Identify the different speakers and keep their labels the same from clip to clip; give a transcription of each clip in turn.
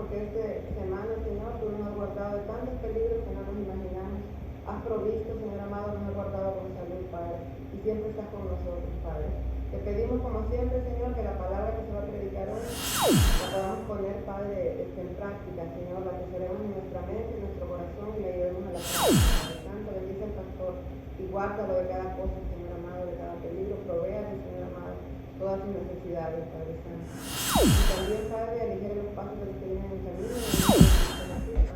Speaker 1: porque esta semana, Señor, tú nos has guardado de tantos peligros que no nos imaginamos. Has provisto, Señor amado, nos has guardado con salud, Padre, y siempre estás con nosotros, Padre. Te pedimos, como siempre, Señor, que la palabra que se va a predicar hoy la podamos poner, Padre, en práctica, Señor, la que seremos en nuestra mente, en nuestro corazón, y la llevemos a la práctica. Padre Santo, bendice al pastor y guárdalo de cada cosa, Señor amado, de cada peligro. Provéale, Señor amado, todas sus necesidades, Padre Santo. Y también, Padre, aligere los pasos de los que vienen en camino. Amén.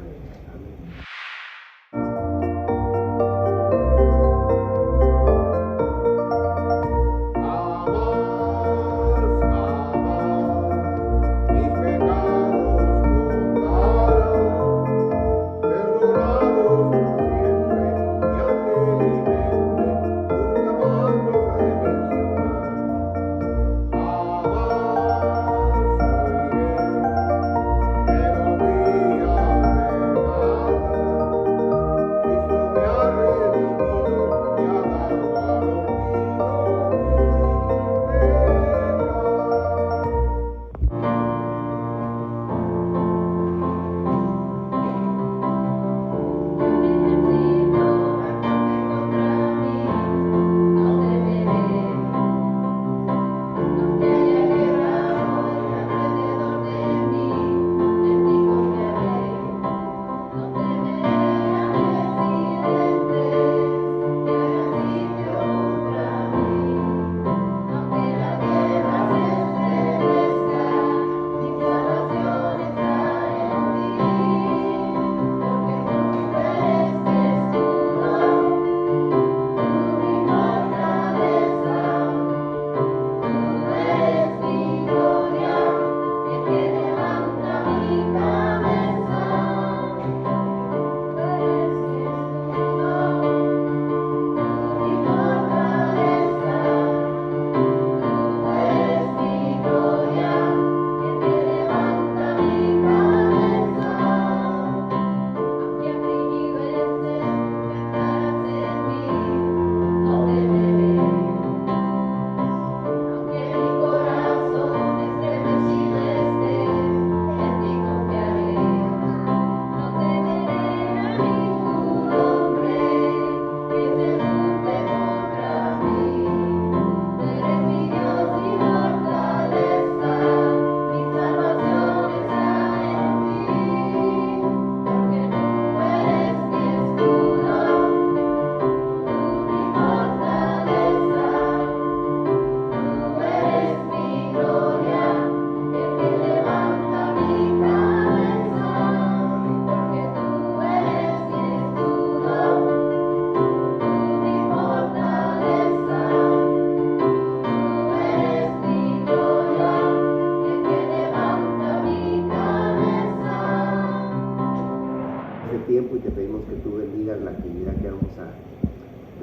Speaker 2: Tiempo y te pedimos que tú bendigas la actividad que vamos a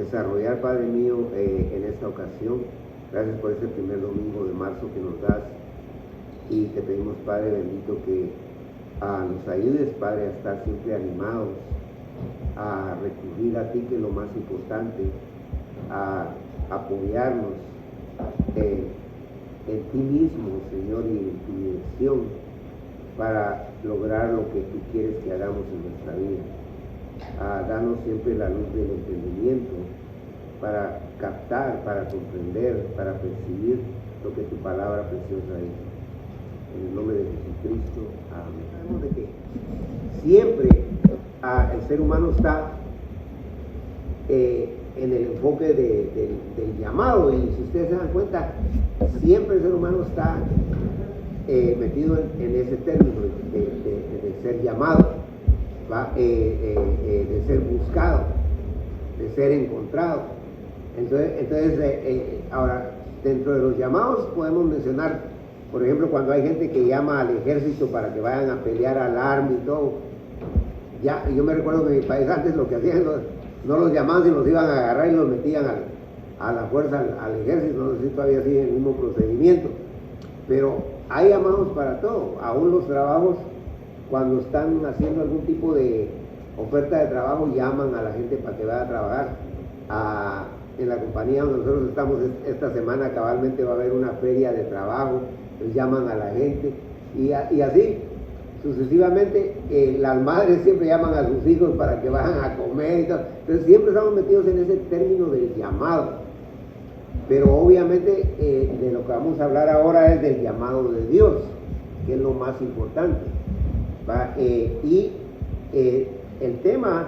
Speaker 2: desarrollar, Padre mío, en esta ocasión. Gracias por este primer domingo de marzo que nos das y te pedimos, Padre bendito, que nos ayudes, Padre, a estar siempre animados, a recurrir a ti, que es lo más importante, a apoyarnos en ti mismo, Señor, y en tu dirección, para lograr lo que tú quieres que hagamos en nuestra vida. Danos siempre la luz del entendimiento para captar, para comprender, para percibir lo que tu palabra preciosa dice. En el nombre de Jesucristo, amén. Sabemos de que siempre el ser humano está en el enfoque del llamado, y si ustedes se dan cuenta, siempre el ser humano está metido en ese término de ser llamado, de ser buscado, de ser encontrado. Entonces ahora, dentro de los llamados podemos mencionar, por ejemplo, cuando hay gente que llama al ejército para que vayan a pelear al army y todo. Ya, yo me recuerdo que en mi país antes lo que hacían, no los llamaban, sino los iban a agarrar y los metían a la fuerza al ejército. No sé si todavía siguen el mismo procedimiento, pero hay llamados para todo. Aún los trabajos, cuando están haciendo algún tipo de oferta de trabajo, llaman a la gente para que vaya a trabajar. En la compañía donde nosotros estamos esta semana, cabalmente va a haber una feria de trabajo, pues llaman a la gente y así sucesivamente, las madres siempre llaman a sus hijos para que vayan a comer y todo. Entonces siempre estamos metidos en ese término del llamado. Pero obviamente de lo que vamos a hablar ahora es del llamado de Dios, que es lo más importante. El tema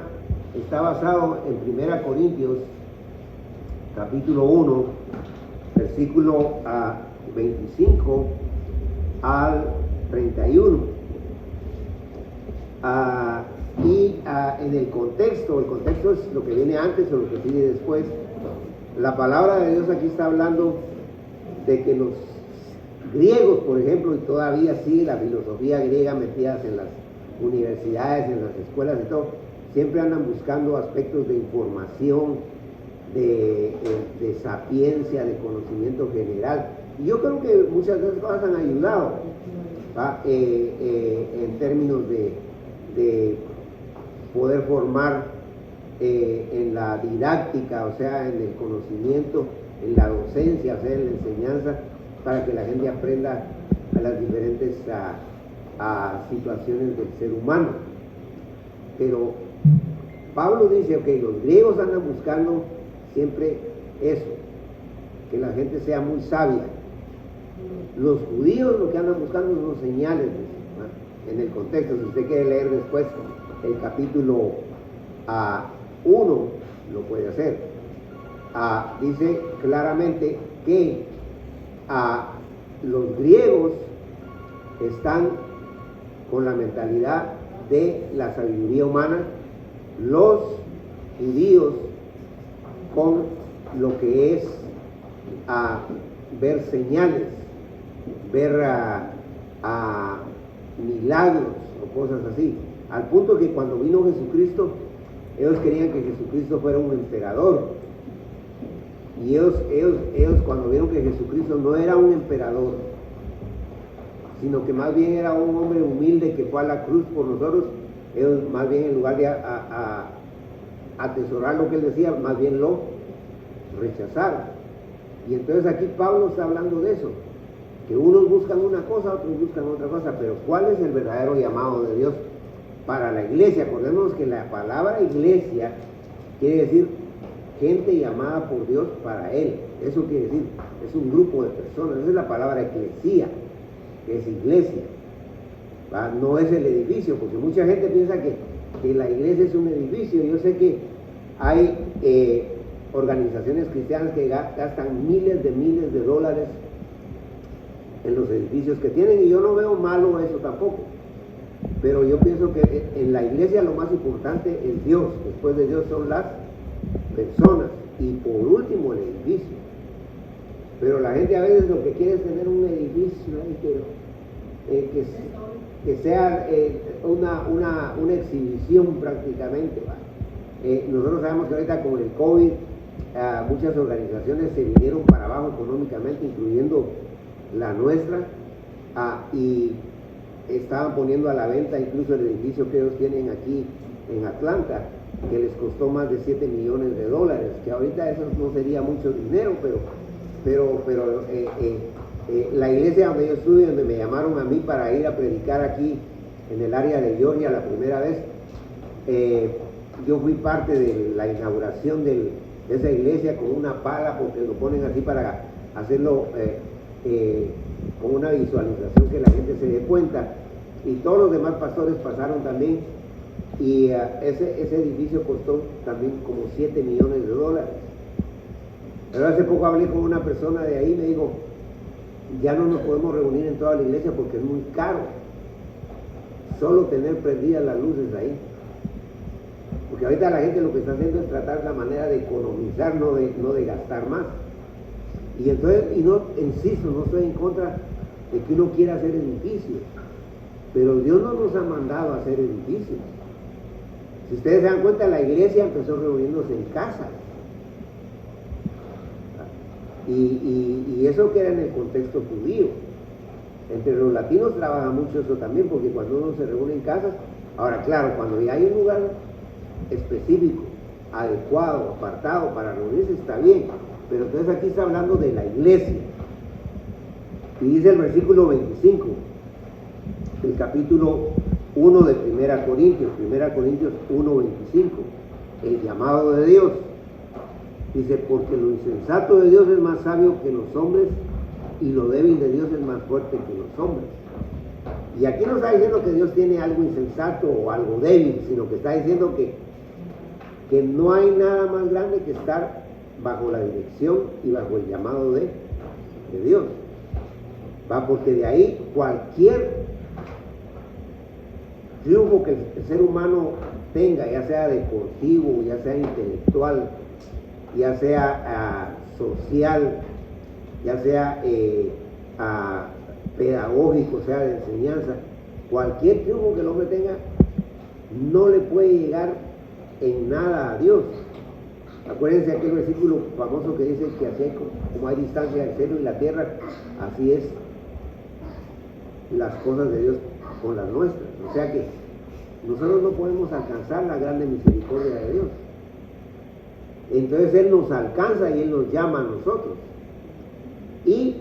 Speaker 2: está basado en 1 Corintios capítulo 1, versículo 25 al 31. En el contexto es lo que viene antes o lo que sigue después. La palabra de Dios aquí está hablando de que los griegos, por ejemplo, y todavía sigue la filosofía griega metidas en las universidades, en las escuelas y todo, siempre andan buscando aspectos de información, de sapiencia, de conocimiento general. Y yo creo que muchas de esas cosas han ayudado en términos de poder formar en la didáctica, o sea, en el conocimiento, en la docencia, o sea, en la enseñanza, para que la gente aprenda a las diferentes situaciones del ser humano. Pero Pablo dice, ok, los griegos andan buscando siempre eso, que la gente sea muy sabia. Los judíos lo que andan buscando son señales, en el contexto. Si usted quiere leer después el capítulo 1, lo puede hacer. Dice claramente que los griegos están con la mentalidad de la sabiduría humana, los judíos con lo que es ver señales, ver milagros o cosas así, al punto que cuando vino Jesucristo, ellos querían que Jesucristo fuera un emperador, y ellos cuando vieron que Jesucristo no era un emperador, sino que más bien era un hombre humilde que fue a la cruz por nosotros, ellos más bien en lugar de atesorar lo que él decía, más bien lo rechazaron. Y entonces aquí Pablo está hablando de eso, que unos buscan una cosa, otros buscan otra cosa, pero ¿cuál es el verdadero llamado de Dios para la iglesia? Acordémonos que la palabra iglesia quiere decir gente llamada por Dios para Él. Eso quiere decir, es un grupo de personas. Esa es la palabra eclesía, que es iglesia. No es el edificio, porque mucha gente piensa que la iglesia es un edificio. Yo sé que hay organizaciones cristianas que gastan miles de dólares en los edificios que tienen, y yo no veo malo eso tampoco, pero yo pienso que en la iglesia lo más importante es Dios, después de Dios son las personas, y por último el edificio. Pero la gente a veces lo que quiere es tener un edificio que sea una exhibición prácticamente. Nosotros sabemos que ahorita con el COVID muchas organizaciones se vinieron para abajo económicamente, incluyendo la nuestra, y estaban poniendo a la venta incluso el edificio que ellos tienen aquí en Atlanta, que les costó más de $7 millones, que ahorita eso no sería mucho dinero, pero la iglesia donde yo estuve, donde me llamaron a mí para ir a predicar aquí en el área de Georgia la primera vez, yo fui parte de la inauguración de esa iglesia con una pala, porque lo ponen así para hacerlo con una visualización que la gente se dé cuenta, y todos los demás pastores pasaron también, y ese edificio costó también como $7 millones. Pero hace poco hablé con una persona de ahí y me dijo, ya no nos podemos reunir en toda la iglesia porque es muy caro solo tener prendidas las luces ahí, porque ahorita la gente lo que está haciendo es tratar la manera de economizar, no de gastar más. Y entonces, no, insisto, no estoy en contra de que uno quiera hacer edificios, pero Dios no nos ha mandado a hacer edificios. Si ustedes se dan cuenta, la iglesia empezó reuniéndose en casas, y eso que era en el contexto judío. Entre los latinos trabaja mucho eso también, porque cuando uno se reúne en casas, ahora claro, cuando ya hay un lugar específico, adecuado, apartado para reunirse, está bien. Pero entonces aquí está hablando de la iglesia. Y dice el versículo 25, el capítulo 1 de 1 Corintios 1:25, el llamado de Dios. Dice, porque lo insensato de Dios es más sabio que los hombres y lo débil de Dios es más fuerte que los hombres. Y aquí no está diciendo que Dios tiene algo insensato o algo débil, sino que está diciendo que no hay nada más grande que estar bajo la dirección y bajo el llamado de Dios. Va, porque de ahí cualquier triunfo que el ser humano tenga, ya sea deportivo, ya sea intelectual, ya sea social, ya sea pedagógico, sea de enseñanza, cualquier triunfo que el hombre tenga no le puede llegar en nada a Dios. Acuérdense aquel versículo famoso que dice que así como hay distancia del cielo y la tierra, así es las cosas de Dios con las nuestras. O sea que nosotros no podemos alcanzar la grande misericordia de Dios. Entonces Él nos alcanza y Él nos llama a nosotros. Y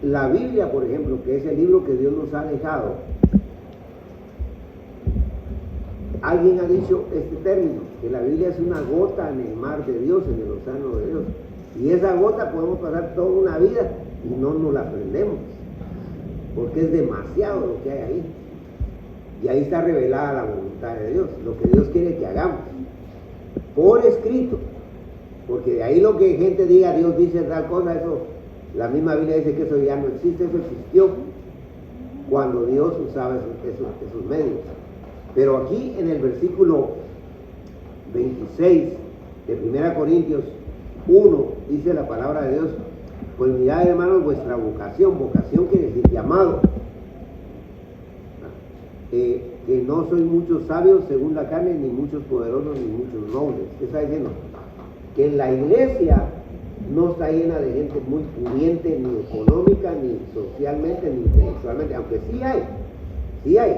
Speaker 2: la Biblia, por ejemplo, que es el libro que Dios nos ha dejado, alguien ha dicho este término, que la Biblia es una gota en el mar de Dios, en el océano de Dios. Y esa gota podemos pasar toda una vida y no nos la aprendemos, porque es demasiado lo que hay ahí. Y ahí está revelada la voluntad de Dios, lo que Dios quiere que hagamos, por escrito. Porque de ahí lo que gente diga, Dios dice tal cosa, eso, la misma Biblia dice que eso ya no existe, eso existió cuando Dios usaba esos medios. Pero aquí en el versículo 26 de 1 Corintios 1 dice la palabra de Dios, pues mirad hermanos vuestra vocación quiere decir llamado, que no sois muchos sabios según la carne, ni muchos poderosos, ni muchos nobles. ¿Qué está diciendo? Que en la iglesia no está llena de gente muy pudiente, ni económica, ni socialmente, ni intelectualmente, aunque sí hay.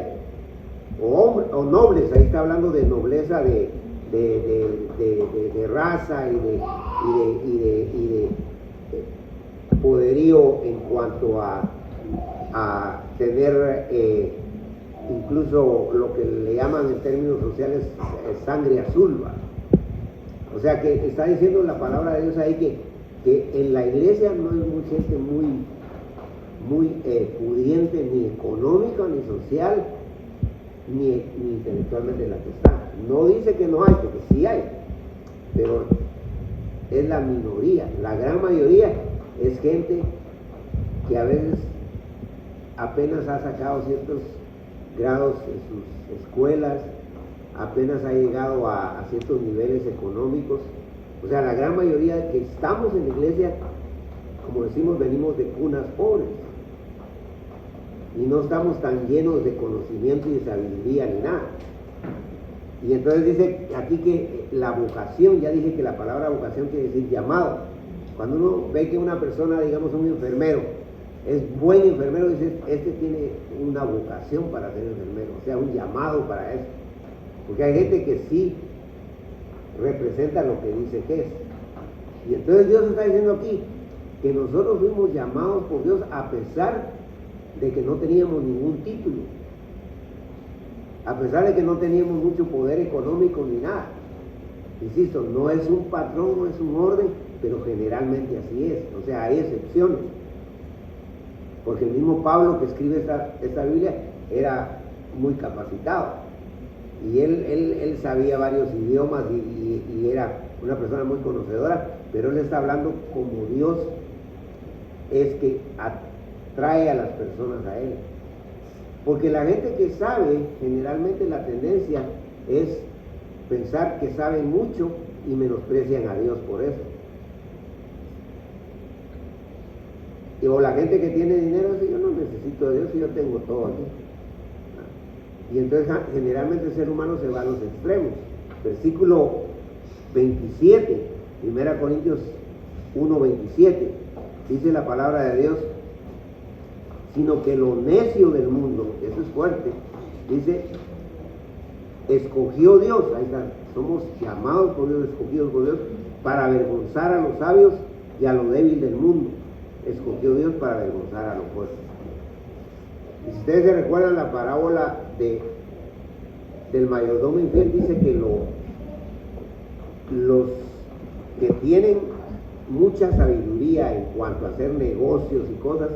Speaker 2: O nobles, ahí está hablando de nobleza de raza y de poderío en cuanto a tener incluso lo que le llaman en términos sociales sangre azul, ¿va? O sea que está diciendo la palabra de Dios ahí que en la iglesia no hay mucha gente muy pudiente, ni económica, ni social, ni intelectualmente la que está. No dice que no hay, porque sí hay, pero es la minoría. La gran mayoría es gente que a veces apenas ha sacado ciertos grados en sus escuelas, apenas ha llegado a ciertos niveles económicos. O sea, la gran mayoría que estamos en la iglesia, como decimos, venimos de cunas pobres y no estamos tan llenos de conocimiento y de sabiduría ni nada. Y entonces dice aquí que la vocación, ya dije que la palabra vocación quiere decir llamado. Cuando uno ve que una persona, digamos un enfermero, es buen enfermero, dice, este tiene una vocación para ser enfermero, o sea, un llamado para eso. Porque hay gente que sí representa lo que dice que es. Y entonces Dios está diciendo aquí que nosotros fuimos llamados por Dios a pesar de que no teníamos ningún título, a pesar de que no teníamos mucho poder económico ni nada. Insisto, no es un patrón, no es un orden, pero generalmente así es. O sea, hay excepciones. Porque el mismo Pablo que escribe esta Biblia era muy capacitado. Y él sabía varios idiomas y era una persona muy conocedora, pero él está hablando como Dios es que atrae a las personas a él. Porque la gente que sabe, generalmente la tendencia es pensar que saben mucho y menosprecian a Dios por eso. O la gente que tiene dinero dice, yo no necesito de Dios, yo tengo todo aquí. Y entonces generalmente el ser humano se va a los extremos. Versículo 27, 1 Corintios 1:27, dice la palabra de Dios, sino que lo necio del mundo, eso es fuerte, dice, escogió Dios, ahí está, somos llamados por Dios, escogidos por Dios, para avergonzar a los sabios y a lo débil del mundo. Escogió Dios para avergonzar a los fuertes. Y si ustedes se recuerdan la parábola de del mayordomo infiel dice que los que tienen mucha sabiduría en cuanto a hacer negocios y cosas,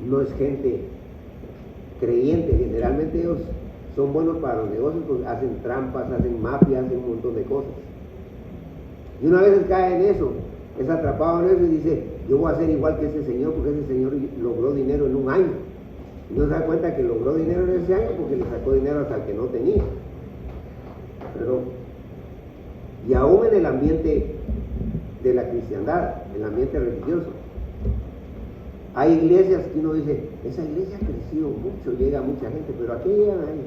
Speaker 2: no es gente creyente. Generalmente ellos son buenos para los negocios, pues hacen trampas, hacen mafias, hacen un montón de cosas. Y una vez cae en eso, es atrapado en eso y dice, yo voy a ser igual que ese señor, porque ese señor logró dinero en un año. Y no se da cuenta que logró dinero en ese año porque le sacó dinero hasta el que no tenía. Pero, y aún en el ambiente de la cristiandad, en el ambiente religioso, hay iglesias que uno dice, esa iglesia ha crecido mucho, llega mucha gente, pero ¿a qué llegan ahí?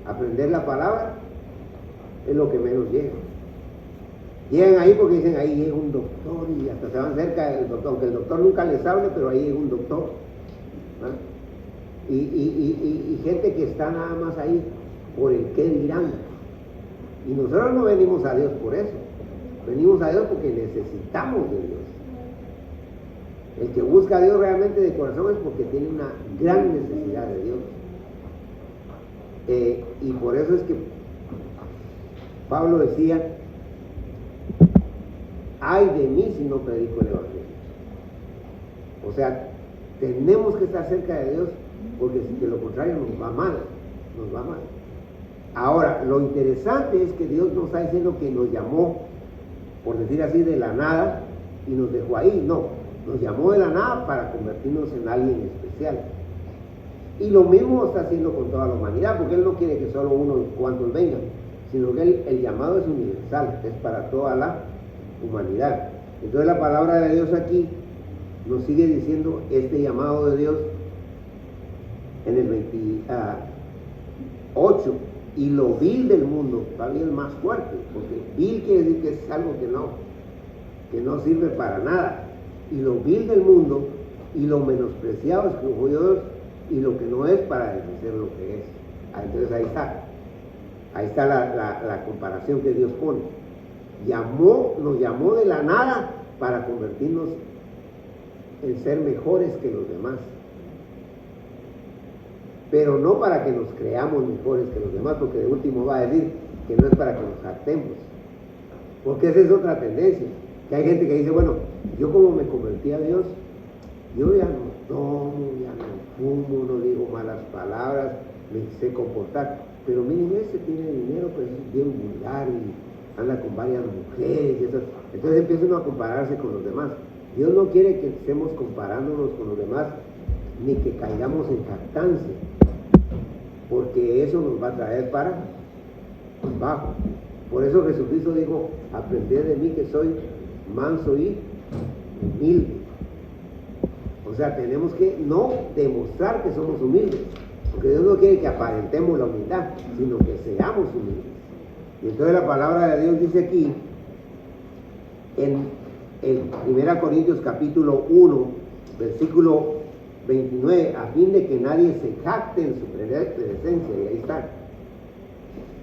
Speaker 2: Aprender la palabra es lo que menos llega. Llegan ahí porque dicen, ahí llega un doctor y hasta se van cerca del doctor, aunque el doctor nunca les hable, pero ahí llega un doctor. ¿No? Y gente que está nada más ahí por el qué dirán. Y nosotros no venimos a Dios por eso, venimos a Dios porque necesitamos de Dios. El que busca a Dios realmente de corazón es porque tiene una gran necesidad de Dios. Y por eso es que Pablo decía, ay de mí si no predico el evangelio. O sea, tenemos que estar cerca de Dios porque si de lo contrario nos va mal. Ahora, lo interesante es que Dios no está diciendo que nos llamó, por decir así, de la nada y nos dejó ahí. No, nos llamó de la nada para convertirnos en alguien especial. Y lo mismo está haciendo con toda la humanidad, porque Él no quiere que solo unos cuantos vengan, sino que el llamado es universal, es para toda la humanidad. Entonces la palabra de Dios aquí nos sigue diciendo este llamado de Dios en el 28, y lo vil del mundo, todavía es más fuerte, porque vil quiere decir que es algo que no sirve para nada, y lo vil del mundo y lo menospreciado es como Dios, y lo que no es para deshacer lo que es. Entonces ahí está la comparación que Dios pone. Nos llamó de la nada para convertirnos en ser mejores que los demás, pero no para que nos creamos mejores que los demás, porque de último va a decir que no es para que nos jactemos, porque esa es otra tendencia, que hay gente que dice, bueno, yo como me convertí a Dios, yo ya no tomo, ya no fumo, no digo malas palabras, me sé comportar, pero miren, ese tiene dinero, pues es bien vulgar y anda con varias mujeres y eso. Entonces empieza uno a compararse con los demás. Dios no quiere que estemos comparándonos con los demás, ni que caigamos en jactancia, porque eso nos va a traer para abajo. Por eso Jesucristo dijo, aprended de mí que soy manso y humilde. O sea, tenemos que no demostrar que somos humildes, porque Dios no quiere que aparentemos la humildad, sino que seamos humildes. Y entonces la palabra de Dios dice aquí, en 1 Corintios capítulo 1, versículo 29, a fin de que nadie se jacte en su presencia, y ahí está.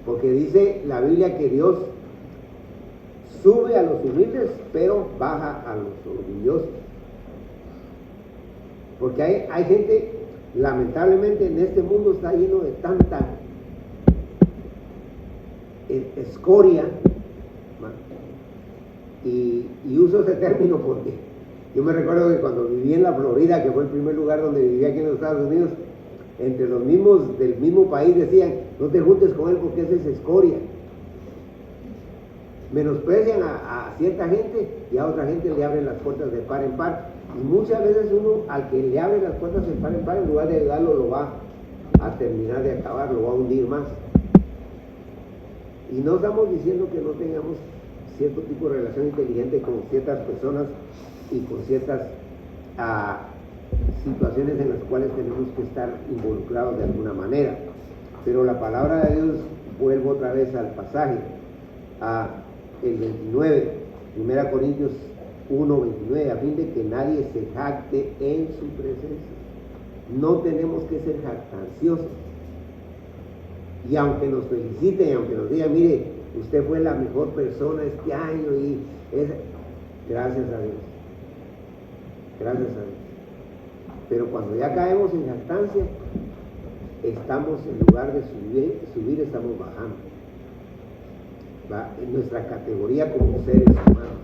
Speaker 2: Porque dice la Biblia que Dios sube a los humildes, pero baja a los orgullosos. Porque hay gente, lamentablemente en este mundo está lleno de tanta escoria, y uso ese término porque yo me recuerdo que cuando viví en la Florida, que fue el primer lugar donde vivía aquí en los Estados Unidos, entre los mismos del mismo país decían, no te juntes con él porque ese es escoria. Menosprecian a cierta gente y a otra gente le abren las puertas de par en par. Y muchas veces uno al que le abre las puertas de par en par, en lugar de ayudarlo, lo va a terminar de acabar, lo va a hundir más. Y no estamos diciendo que no tengamos cierto tipo de relación inteligente con ciertas personas y con ciertas situaciones en las cuales tenemos que estar involucrados de alguna manera. Pero la palabra de Dios, vuelvo otra vez al pasaje, el 29, 1 Corintios 1, 29, a fin de que nadie se jacte en su presencia. No tenemos que ser jactanciosos. Y aunque nos feliciten, y aunque nos digan, mire, usted fue la mejor persona este año, gracias a Dios. Gracias a Dios. Pero cuando ya caemos en jactancia, estamos, en lugar de subir estamos bajando, ¿va? En nuestra categoría como seres humanos.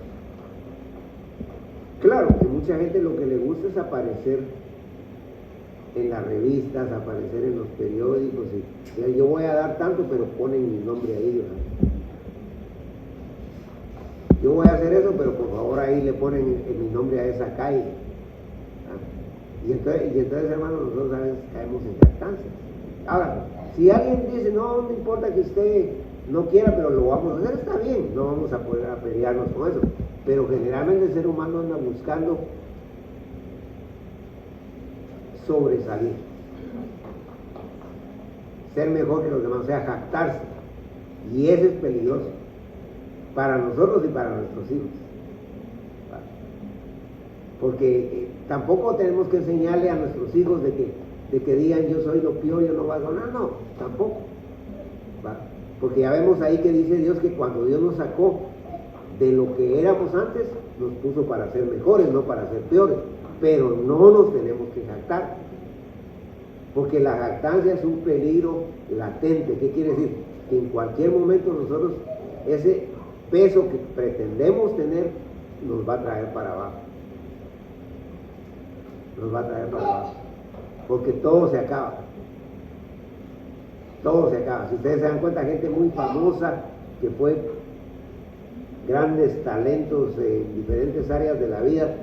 Speaker 2: Claro que mucha gente lo que le gusta es aparecer en las revistas, aparecer en los periódicos, y yo voy a dar tanto, pero ponen mi nombre ahí, ¿verdad? Yo voy a hacer eso, pero por favor ahí le ponen mi nombre a esa calle. ¿Ah? Y entonces, hermanos, nosotros a veces caemos en jactancia. Ahora, si alguien dice, no me importa que usted no quiera, pero lo vamos a hacer, está bien, no vamos a poder pelearnos con eso. Pero generalmente el ser humano anda buscando sobresalir, ser mejor que los demás, o sea, jactarse. Y eso es peligroso para nosotros y para nuestros hijos. Porque tampoco tenemos que enseñarle a nuestros hijos de que digan yo soy lo peor, yo no voy a donar, no, tampoco. Porque ya vemos ahí que dice Dios que cuando Dios nos sacó de lo que éramos antes, nos puso para ser mejores, no para ser peores. Pero no nos tenemos que jactar, porque la jactancia es un peligro latente. ¿Qué quiere decir? Que en cualquier momento nosotros, ese peso que pretendemos tener, nos va a traer para abajo. Nos va a traer para abajo, porque todo se acaba. Todo se acaba. Si ustedes se dan cuenta, gente muy famosa que fue grandes talentos en diferentes áreas de la vida,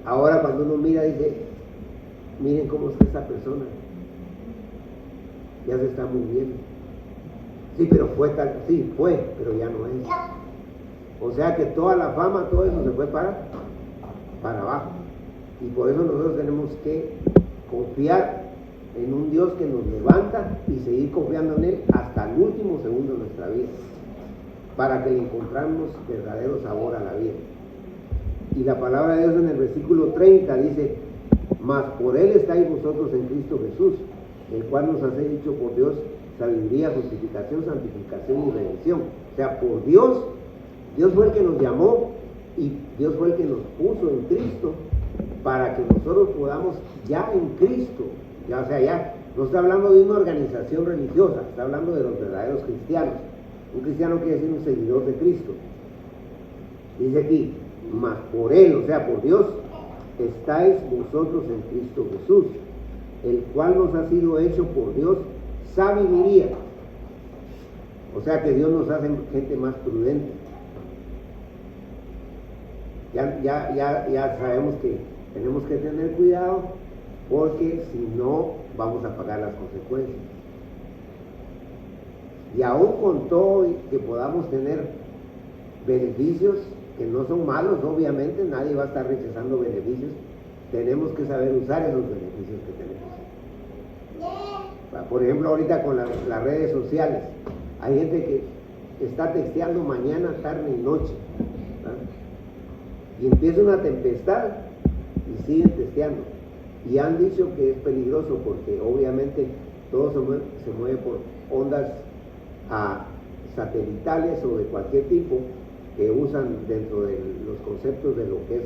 Speaker 2: ahora cuando uno mira dice, miren cómo está esa persona, ya se está muriendo. Sí, pero fue tal, sí, fue, pero ya no es. O sea que toda la fama, todo eso se fue para abajo. Y por eso nosotros tenemos que confiar en un Dios que nos levanta y seguir confiando en Él hasta el último segundo de nuestra vida, para que le encontremos verdadero sabor a la vida. Y la palabra de Dios en el versículo 30 dice, mas por Él estáis vosotros en Cristo Jesús, el cual nos hace dicho por Dios sabiduría, justificación, santificación y redención. O sea, por Dios fue el que nos llamó y Dios fue el que nos puso en Cristo para que nosotros podamos ya en Cristo, ya, o sea, ya no está hablando de una organización religiosa, está hablando de los verdaderos cristianos. Un cristiano quiere decir un seguidor de Cristo. Dice aquí, mas por Él, o sea, por Dios, estáis vosotros en Cristo Jesús, el cual nos ha sido hecho por Dios sabiduría. O sea que Dios nos hace gente más prudente. Ya sabemos que tenemos que tener cuidado, porque si no vamos a pagar las consecuencias. Y aún con todo que podamos tener beneficios que no son malos, obviamente nadie va a estar rechazando beneficios, tenemos que saber usar esos beneficios que tenemos. Por ejemplo, ahorita con las redes sociales, hay gente que está texteando mañana, tarde y noche, ¿verdad? Y empieza una tempestad y siguen texteando. Y han dicho que es peligroso porque obviamente todo se mueve por ondas satelitales o de cualquier tipo que usan dentro de los conceptos de lo que es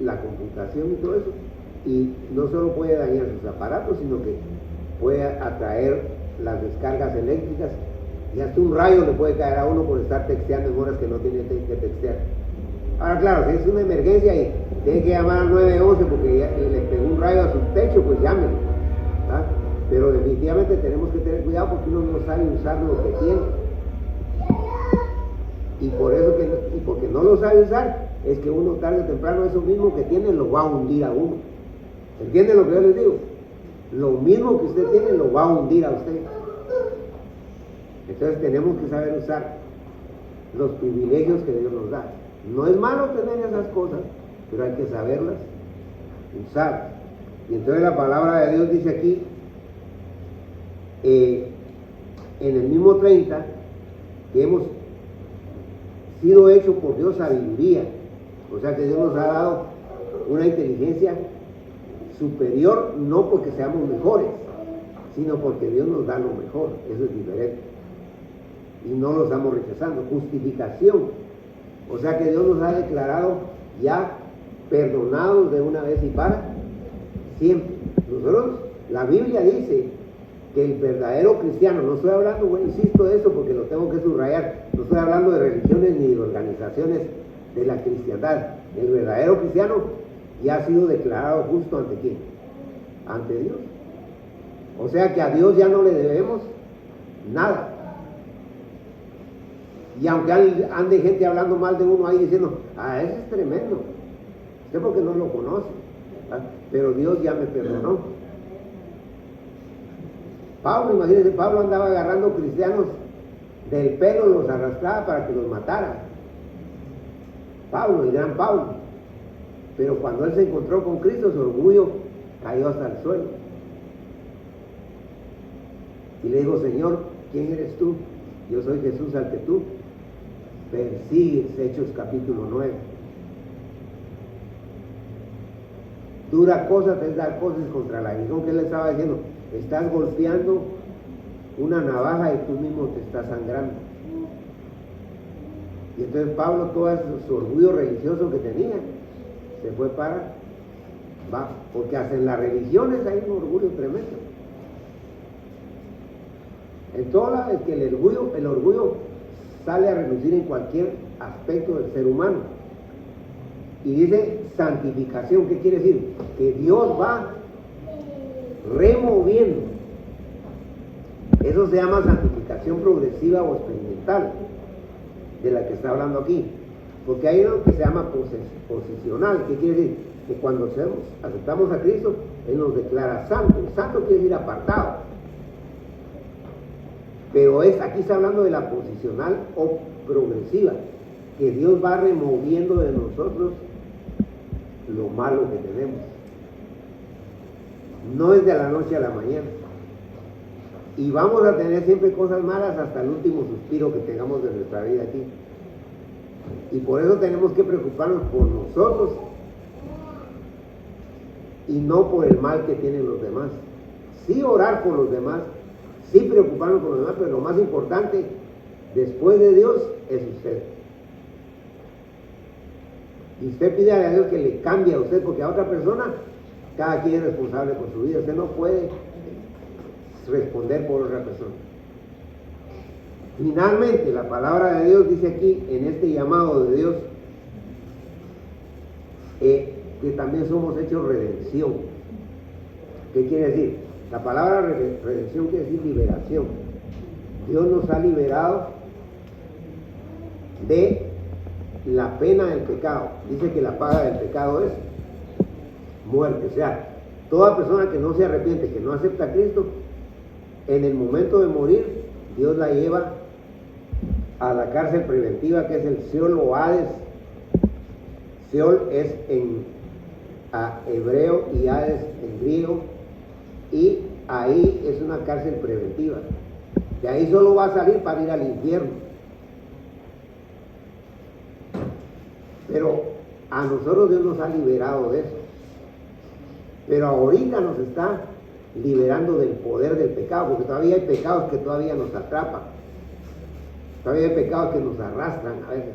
Speaker 2: la computación y todo eso. Y no solo puede dañar sus aparatos, sino que puede atraer las descargas eléctricas y hasta un rayo le puede caer a uno por estar texteando en horas que no tiene que textear. Ahora claro, si es una emergencia y tiene que llamar al 911 porque ya le pegó un rayo a su techo, pues llámenlo, ¿verdad? Pero definitivamente tenemos que tener cuidado porque uno no sabe usar lo que tiene. Y por eso y porque no lo sabe usar, es que uno tarde o temprano eso mismo que tiene lo va a hundir a uno. ¿Entienden lo que yo les digo? Lo mismo que usted tiene lo va a hundir a usted. Entonces tenemos que saber usar los privilegios que Dios nos da. No es malo tener esas cosas, pero hay que saberlas usar. Y entonces la palabra de Dios dice aquí, en el mismo 30, que hemos sido hechos por Dios sabiduría. O sea que Dios nos ha dado una inteligencia superior, no porque seamos mejores, sino porque Dios nos da lo mejor. Eso es diferente. Y no lo estamos rechazando. Justificación. O sea que Dios nos ha declarado ya perdonados de una vez y para siempre. nosotros, la Biblia dice que el verdadero cristiano, no estoy hablando, bueno, insisto de eso porque lo tengo que subrayar, no estoy hablando de religiones ni de organizaciones de la cristiandad. El verdadero cristiano ya ha sido declarado justo ante quién, ante Dios. O sea que a Dios ya no le debemos nada. Y aunque ande gente hablando mal de uno ahí diciendo, ese es tremendo, usted porque no lo conoce, ¿verdad? Pero Dios ya me perdonó. Pablo, imagínense, Pablo andaba agarrando cristianos del pelo, los arrastraba para que los matara. Pablo, el gran Pablo. Pero cuando él se encontró con Cristo, su orgullo cayó hasta el suelo. Y le dijo, Señor, ¿quién eres tú? Yo soy Jesús al que tú persigues. Hechos capítulo 9. Dura cosa es dar cosas contra la aguijón. Que él le estaba diciendo, estás golpeando una navaja y tú mismo te estás sangrando. Y entonces Pablo, todo su orgullo religioso que tenía, se fue para abajo, porque hasta en las religiones hay un orgullo tremendo. En todas las que el orgullo sale a relucir en cualquier aspecto del ser humano. Y dice santificación, ¿qué quiere decir? Que Dios va removiendo. Eso se llama santificación progresiva o experimental, de la que está hablando aquí. Porque hay algo que se llama posicional, ¿qué quiere decir? Que cuando aceptamos a Cristo, Él nos declara santos. Santo quiere decir apartado. Pero aquí está hablando de la posicional o progresiva, que Dios va removiendo de nosotros lo malo que tenemos. No es de la noche a la mañana. Y vamos a tener siempre cosas malas hasta el último suspiro que tengamos de nuestra vida aquí. Y por eso tenemos que preocuparnos por nosotros y no por el mal que tienen los demás. Sí orar por los demás, sí preocuparnos por los demás, pero lo más importante después de Dios es usted. Y usted pide a Dios que le cambie a usted, porque a otra persona cada quien es responsable por su vida. Usted no puede responder por otra persona. Finalmente, la palabra de Dios dice aquí, en este llamado de Dios, que también somos hechos redención. ¿Qué quiere decir? La palabra redención quiere decir liberación. Dios nos ha liberado de la pena del pecado. Dice que la paga del pecado es muerte. O sea, toda persona que no se arrepiente, que no acepta a Cristo, en el momento de morir, Dios la lleva a la cárcel preventiva, que es el Seol o Hades. Seol es en hebreo y Hades en griego, y ahí es una cárcel preventiva. De ahí solo va a salir para ir al infierno. Pero a nosotros Dios nos ha liberado de eso. Pero ahorita nos está liberando del poder del pecado, porque todavía hay pecados que todavía nos atrapan. Todavía hay pecados que nos arrastran a veces.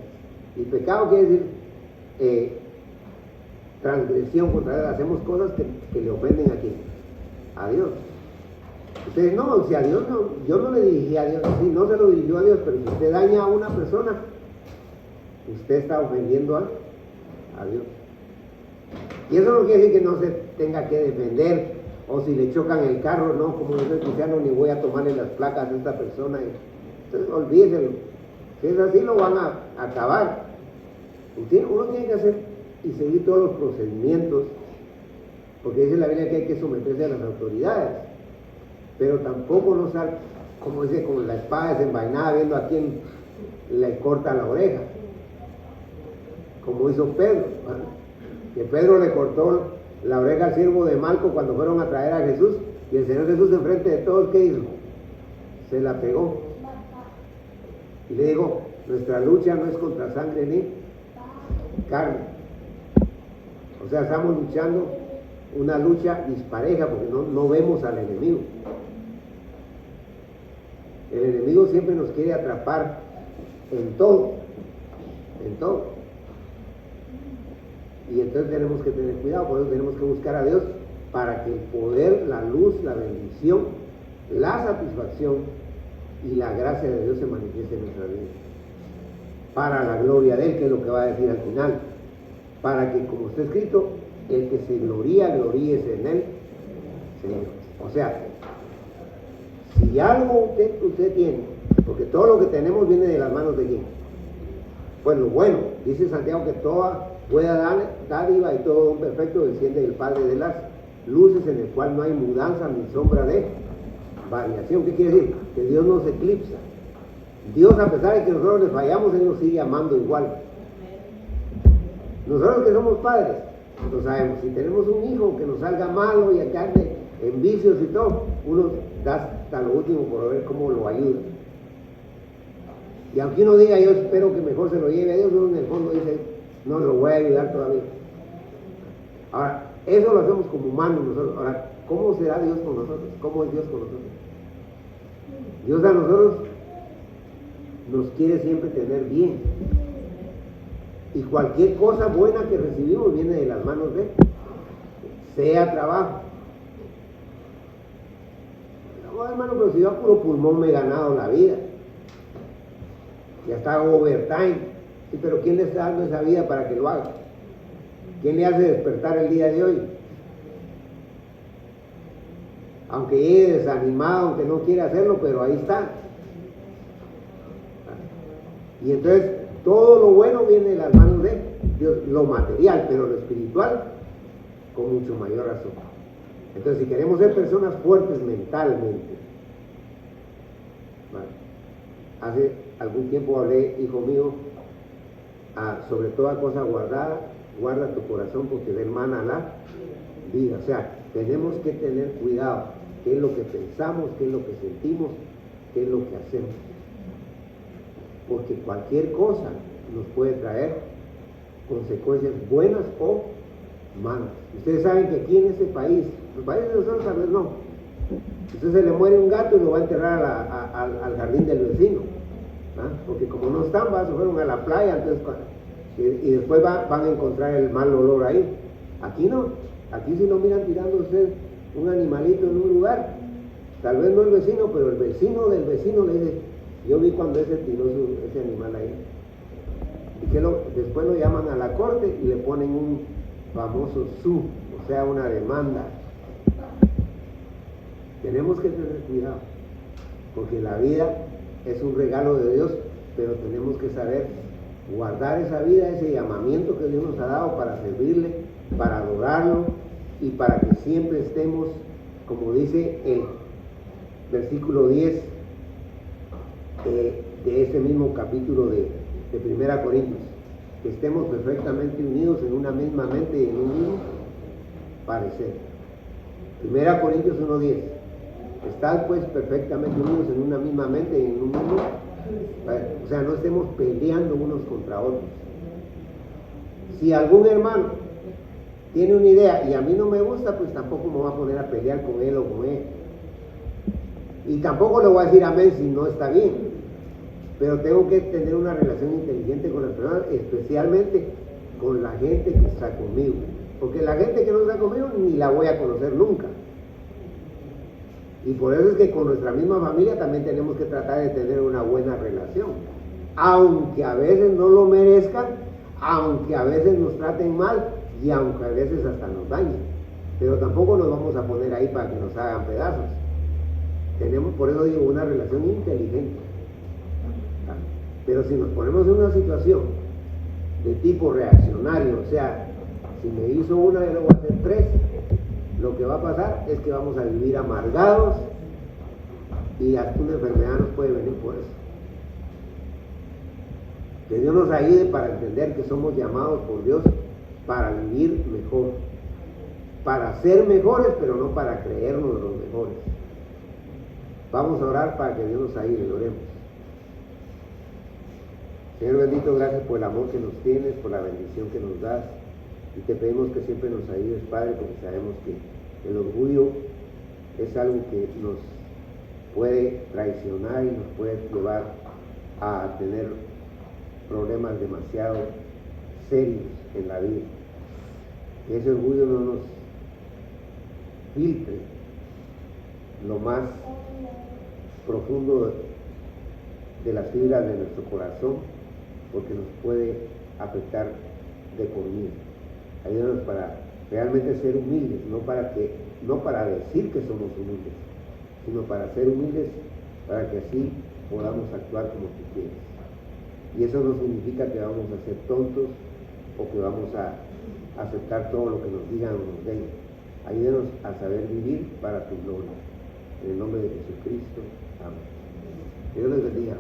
Speaker 2: Y pecado quiere decir transgresión contra Dios. Hacemos cosas que le ofenden a Dios. Ustedes no, si a Dios no, yo no le dirigí a Dios, sí, no se lo dirigió a Dios, pero si usted daña a una persona, usted está ofendiendo a Dios. Y eso no quiere decir que no se tenga que defender, o si le chocan el carro, no, como yo soy cristiano, ni voy a tomarle las placas a esta persona. Entonces, olvídeselo. Si es así, lo van a acabar. Uno tiene que hacer y seguir todos los procedimientos, porque dice la Biblia que hay que someterse a las autoridades, pero tampoco no sal, como dice, con la espada desenvainada viendo a quién le corta la oreja, como hizo Pedro, ¿vale? Que Pedro le cortó la oreja al siervo de Malco cuando fueron a traer a Jesús, y el Señor Jesús enfrente de todos, ¿qué hizo? Se la pegó y le dijo, nuestra lucha no es contra sangre ni carne. O sea, estamos luchando una lucha dispareja porque no vemos al enemigo. El enemigo siempre nos quiere atrapar en todo. Y entonces tenemos que tener cuidado, por eso tenemos que buscar a Dios para que el poder, la luz, la bendición, la satisfacción y la gracia de Dios se manifieste en nuestra vida. Para la gloria de Él, que es lo que va a decir al final. Para que, como está escrito, el que se gloríese en Él, Señor. O sea, si algo usted tiene, porque todo lo que tenemos viene de las manos de quién. Pues lo bueno, dice Santiago que toda buena dádiva y todo don perfecto desciende del Padre de las luces, en el cual no hay mudanza ni sombra de variación. ¿Qué quiere decir? Que Dios no se eclipsa. Dios, a pesar de que nosotros le fallamos, Él nos sigue amando igual. Nosotros que somos padres, no sabemos, si tenemos un hijo que nos salga malo y que ande en vicios y todo, uno da hasta lo último por ver cómo lo ayuda. Y aunque uno diga, yo espero que mejor se lo lleve a Dios, uno en el fondo dice, no lo voy a ayudar todavía. Ahora, eso lo hacemos como humanos nosotros. Ahora, ¿cómo será Dios con nosotros? ¿Cómo es Dios con nosotros? Dios a nosotros nos quiere siempre tener bien. Y cualquier cosa buena que recibimos viene de las manos de Él. Sea trabajo. No, hermano, pero si yo a puro pulmón me he ganado la vida. Ya está overtime. Sí, pero ¿quién le está dando esa vida para que lo haga? ¿Quién le hace despertar el día de hoy? Aunque llegue desanimado, aunque no quiera hacerlo, pero ahí está. Y entonces todo lo bueno viene de las manos de Dios, lo material, pero lo espiritual con mucho mayor razón. Entonces, si queremos ser personas fuertes mentalmente, ¿vale? Hace algún tiempo hablé, hijo mío, sobre toda cosa guardada, guarda tu corazón porque de hermana la vida. O sea, tenemos que tener cuidado, qué es lo que pensamos, qué es lo que sentimos, qué es lo que hacemos. Porque cualquier cosa nos puede traer consecuencias buenas o malas. Ustedes saben que aquí en este país, los países de nosotros tal vez no, entonces se le muere un gato y lo va a enterrar al jardín del vecino, ¿ah? Porque como no están, se fueron a la playa, entonces, y después van a encontrar el mal olor ahí. Aquí no, aquí si lo miran tirando usted un animalito en un lugar, tal vez no el vecino, pero el vecino del vecino le dice, yo vi cuando ese tiró ese animal ahí. Y que después lo llaman a la corte y le ponen un famoso SU, o sea, una demanda. Tenemos que tener cuidado, porque la vida es un regalo de Dios, pero tenemos que saber guardar esa vida, ese llamamiento que Dios nos ha dado para servirle, para adorarlo y para que siempre estemos, como dice el versículo 10 de ese mismo capítulo de 1 Corintios, que estemos perfectamente unidos en una misma mente y en un mismo parecer. 1 Corintios 1:10. Estad pues perfectamente unidos en una misma mente y en un mismo, o sea, no estemos peleando unos contra otros. Si algún hermano tiene una idea y a mí no me gusta, pues tampoco me voy a poner a pelear con él o con él. Y tampoco le voy a decir amén si no está bien. Pero tengo que tener una relación inteligente con las personas, especialmente con la gente que está conmigo. Porque la gente que no está conmigo ni la voy a conocer nunca. Y por eso es que con nuestra misma familia también tenemos que tratar de tener una buena relación. Aunque a veces no lo merezcan, aunque a veces nos traten mal y aunque a veces hasta nos dañen. Pero tampoco nos vamos a poner ahí para que nos hagan pedazos. Tenemos, por eso digo, una relación inteligente. Pero si nos ponemos en una situación de tipo reaccionario, o sea, si me hizo una y luego voy a hacer 3, lo que va a pasar es que vamos a vivir amargados y hasta una enfermedad nos puede venir por eso. Que Dios nos ayude para entender que somos llamados por Dios para vivir mejor, para ser mejores, pero no para creernos los mejores. Vamos a orar para que Dios nos ayude, oremos. Señor bendito, gracias por el amor que nos tienes, por la bendición que nos das. Y te pedimos que siempre nos ayudes, Padre, porque sabemos que el orgullo es algo que nos puede traicionar y nos puede llevar a tener problemas demasiado serios en la vida. Que ese orgullo no nos filtre lo más profundo de las fibras de nuestro corazón, porque nos puede afectar de por vida. Ayúdanos para realmente ser humildes, no para decir que somos humildes, sino para ser humildes, para que así podamos actuar como tú quieres. Y eso no significa que vamos a ser tontos o que vamos a aceptar todo lo que nos digan o nos den. Ayúdanos a saber vivir para tu gloria. En el nombre de Jesucristo. Amén. Dios les bendiga.